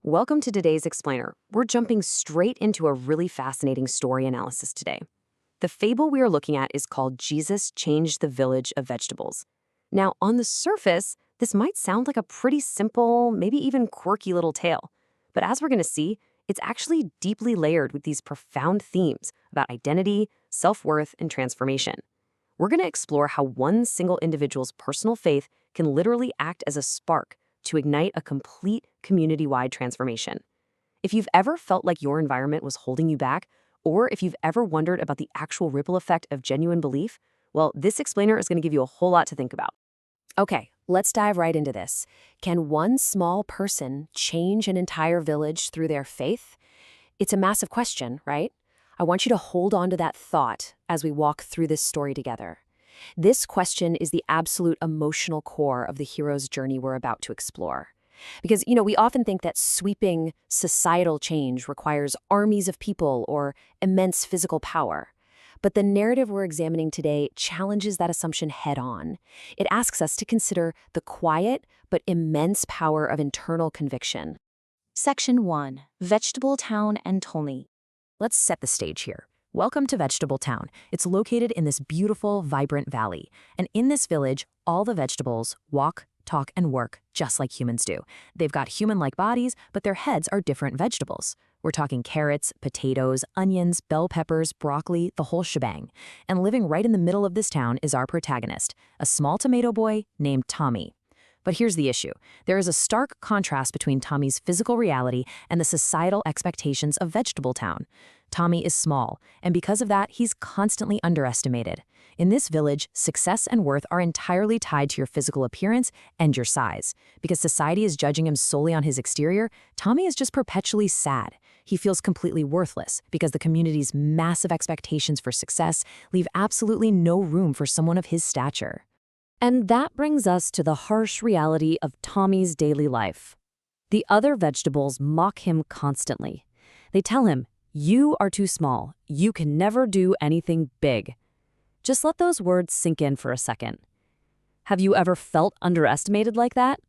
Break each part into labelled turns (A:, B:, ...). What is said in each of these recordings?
A: Welcome to today's Explainer. We're jumping straight into a really fascinating story analysis today. The fable we are looking at is called Jesus Changed the Village of Vegetables. Now, on the surface, this might sound like a pretty simple, maybe even quirky little tale. But as we're going to see, it's actually deeply layered with these profound themes about identity, self-worth, and transformation. We're going to explore how one single individual's personal faith can literally act as a spark to ignite a complete community-wide transformation. If you've ever felt like your environment was holding you back, or if you've ever wondered about the actual ripple effect of genuine belief, well, this explainer is going to give you a whole lot to think about. Okay, let's dive right into this. Can one small person change an entire village through their faith? It's a massive question, right? I want you to hold on to that thought as we walk through this story together. This question is the absolute emotional core of the hero's journey we're about to explore. Because, we often think that sweeping societal change requires armies of people or immense physical power. But the narrative we're examining today challenges that assumption head-on. It asks us to consider the quiet but immense power of internal conviction.
B: Section 1. Vegetable Town and Tolni.
A: Let's set the stage here. Welcome to Vegetable Town. It's located in this beautiful, vibrant valley. And in this village, all the vegetables walk, talk, and work just like humans do. They've got human-like bodies, but their heads are different vegetables. We're talking carrots, potatoes, onions, bell peppers, broccoli, the whole shebang. And living right in the middle of this town is our protagonist, a small tomato boy named Tommy. But here's the issue. There is a stark contrast between Tommy's physical reality and the societal expectations of Vegetable Town. Tommy is small, and because of that, he's constantly underestimated. In this village, success and worth are entirely tied to your physical appearance and your size. Because society is judging him solely on his exterior, Tommy is just perpetually sad. He feels completely worthless because the community's massive expectations for success leave absolutely no room for someone of his stature. And that brings us to the harsh reality of Tommy's daily life. The other vegetables mock him constantly. They tell him, "You are too small. You can never do anything big." Just let those words sink in for a second. Have you ever felt underestimated like that?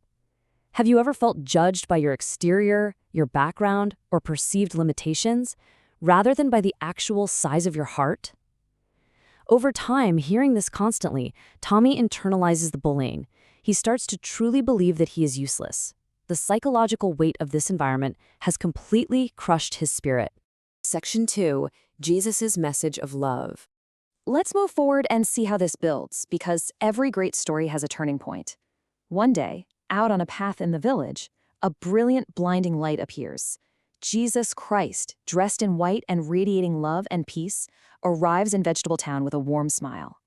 A: Have you ever felt judged by your exterior, your background, or perceived limitations, rather than by the actual size of your heart? Over time, hearing this constantly, Tommy internalizes the bullying. He starts to truly believe that he is useless. The psychological weight of this environment has completely crushed his spirit. Section 2. Jesus' Message of Love. Let's move forward and see how this builds, because every great story has a turning point. One day, out on a path in the village, a brilliant, blinding light appears. Jesus Christ, dressed in white and radiating love and peace, arrives in Vegetable Town with a warm smile.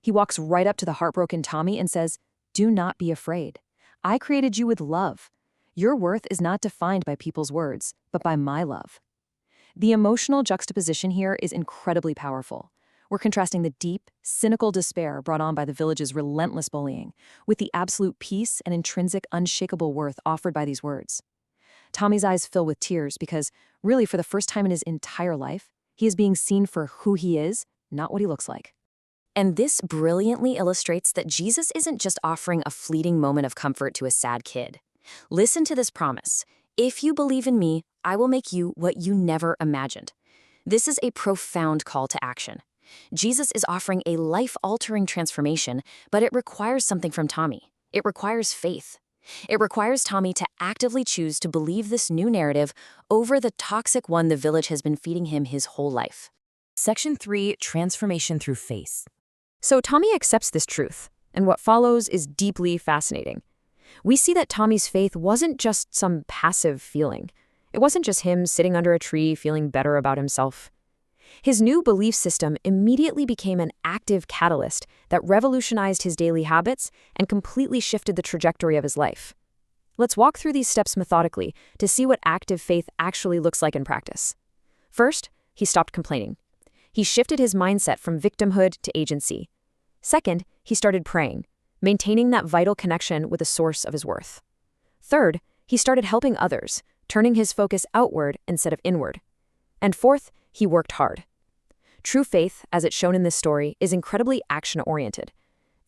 A: He walks right up to the heartbroken Tommy and says, "Do not be afraid. I created you with love. Your worth is not defined by people's words, but by my love." The emotional juxtaposition here is incredibly powerful. We're contrasting the deep, cynical despair brought on by the village's relentless bullying with the absolute peace and intrinsic, unshakable worth offered by these words. Tommy's eyes fill with tears because, really, for the first time in his entire life, he is being seen for who he is, not what he looks like. And this brilliantly illustrates that Jesus isn't just offering a fleeting moment of comfort to a sad kid. Listen to this promise. "If you believe in me, I will make you what you never imagined." This is a profound call to action. Jesus is offering a life-altering transformation, but it requires something from Tommy. It requires faith. It requires Tommy to actively choose to believe this new narrative over the toxic one the village has been feeding him his whole life. Section 3. Transformation through faith. So Tommy accepts this truth, and what follows is deeply fascinating. We see that Tommy's faith wasn't just some passive feeling. It wasn't just him sitting under a tree feeling better about himself. His new belief system immediately became an active catalyst that revolutionized his daily habits and completely shifted the trajectory of his life. Let's walk through these steps methodically to see what active faith actually looks like in practice. First, he stopped complaining. He shifted his mindset from victimhood to agency. Second, he started praying, maintaining that vital connection with the source of his worth. Third, he started helping others, turning his focus outward instead of inward. And fourth, he worked hard. True faith, as it's shown in this story, is incredibly action-oriented.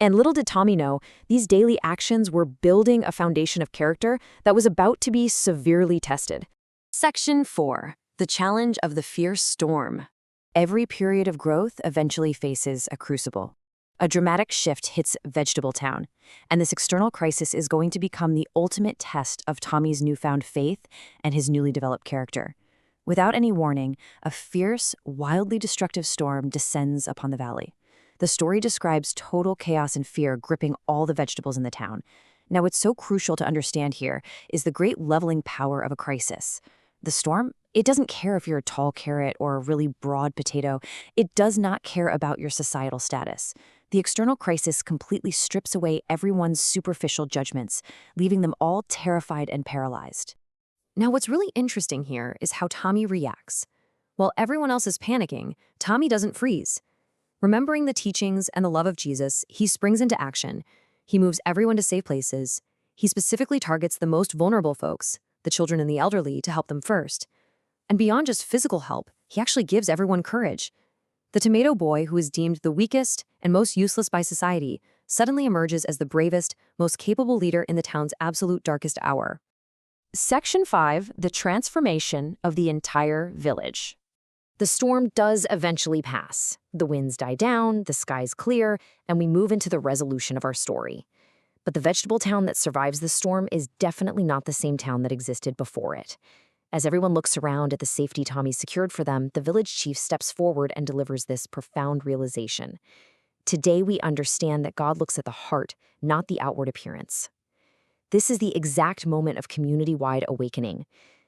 A: And little did Tommy know, these daily actions were building a foundation of character that was about to be severely tested. Section 4. The Challenge of the Fierce Storm. Every period of growth eventually faces a crucible. A dramatic shift hits Vegetable Town, and this external crisis is going to become the ultimate test of Tommy's newfound faith and his newly developed character. Without any warning, a fierce, wildly destructive storm descends upon the valley. The story describes total chaos and fear gripping all the vegetables in the town. Now, what's so crucial to understand here is the great leveling power of a crisis. The storm, it doesn't care if you're a tall carrot or a really broad potato. It does not care about your societal status. The external crisis completely strips away everyone's superficial judgments, leaving them all terrified and paralyzed. Now, what's really interesting here is how Tommy reacts. While everyone else is panicking, Tommy doesn't freeze. Remembering the teachings and the love of Jesus, he springs into action. He moves everyone to safe places. He specifically targets the most vulnerable folks, the children and the elderly, to help them first. And beyond just physical help, he actually gives everyone courage. The tomato boy, who is deemed the weakest and most useless by society, suddenly emerges as the bravest, most capable leader in the town's absolute darkest hour. Section 5. The Transformation of the Entire Village. The storm does eventually pass. The winds die down, the skies clear, and we move into the resolution of our story. But the vegetable town that survives the storm is definitely not the same town that existed before it. As everyone looks around at the safety Tommy secured for them, the village chief steps forward and delivers this profound realization. Today we understand that God looks at the heart, not the outward appearance. This is the exact moment of community-wide awakening.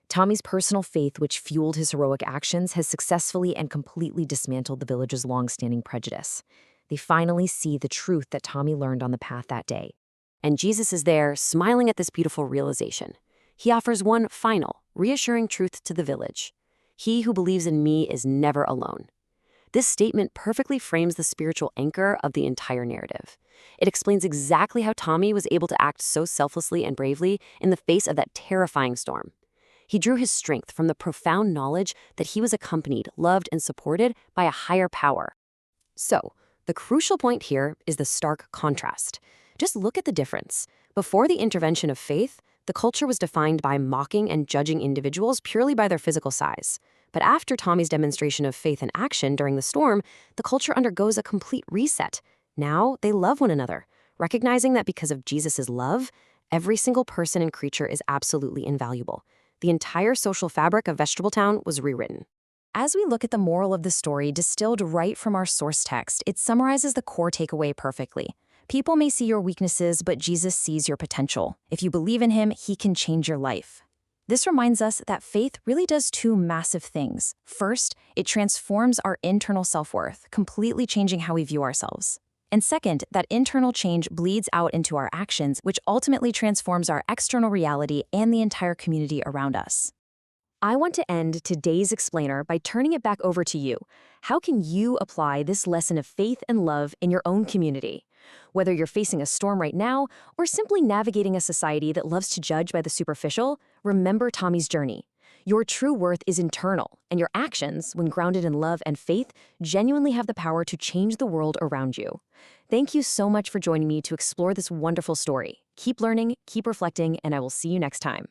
A: Tommy's personal faith, which fueled his heroic actions, has successfully and completely dismantled the village's long-standing prejudice. They finally see the truth that Tommy learned on the path that day. And Jesus is there, smiling at this beautiful realization. He offers one final, reassuring truth to the village. He who believes in me is never alone. This statement perfectly frames the spiritual anchor of the entire narrative. It explains exactly how Tommy was able to act so selflessly and bravely in the face of that terrifying storm. He drew his strength from the profound knowledge that he was accompanied, loved, and supported by a higher power. So, the crucial point here is the stark contrast. Just look at the difference. Before the intervention of faith, the culture was defined by mocking and judging individuals purely by their physical size. But after Tommy's demonstration of faith and action during the storm, the culture undergoes a complete reset. Now, they love one another, recognizing that because of Jesus' love, every single person and creature is absolutely invaluable. The entire social fabric of Vegetable Town was rewritten. As we look at the moral of the story distilled right from our source text, it summarizes the core takeaway perfectly. People may see your weaknesses, but Jesus sees your potential. If you believe in him, he can change your life. This reminds us that faith really does two massive things. First, it transforms our internal self-worth, completely changing how we view ourselves. And second, that internal change bleeds out into our actions, which ultimately transforms our external reality and the entire community around us. I want to end today's explainer by turning it back over to you. How can you apply this lesson of faith and love in your own community? Whether you're facing a storm right now or simply navigating a society that loves to judge by the superficial, remember Tommy's journey. Your true worth is internal, and your actions, when grounded in love and faith, genuinely have the power to change the world around you. Thank you so much for joining me to explore this wonderful story. Keep learning, keep reflecting, and I will see you next time.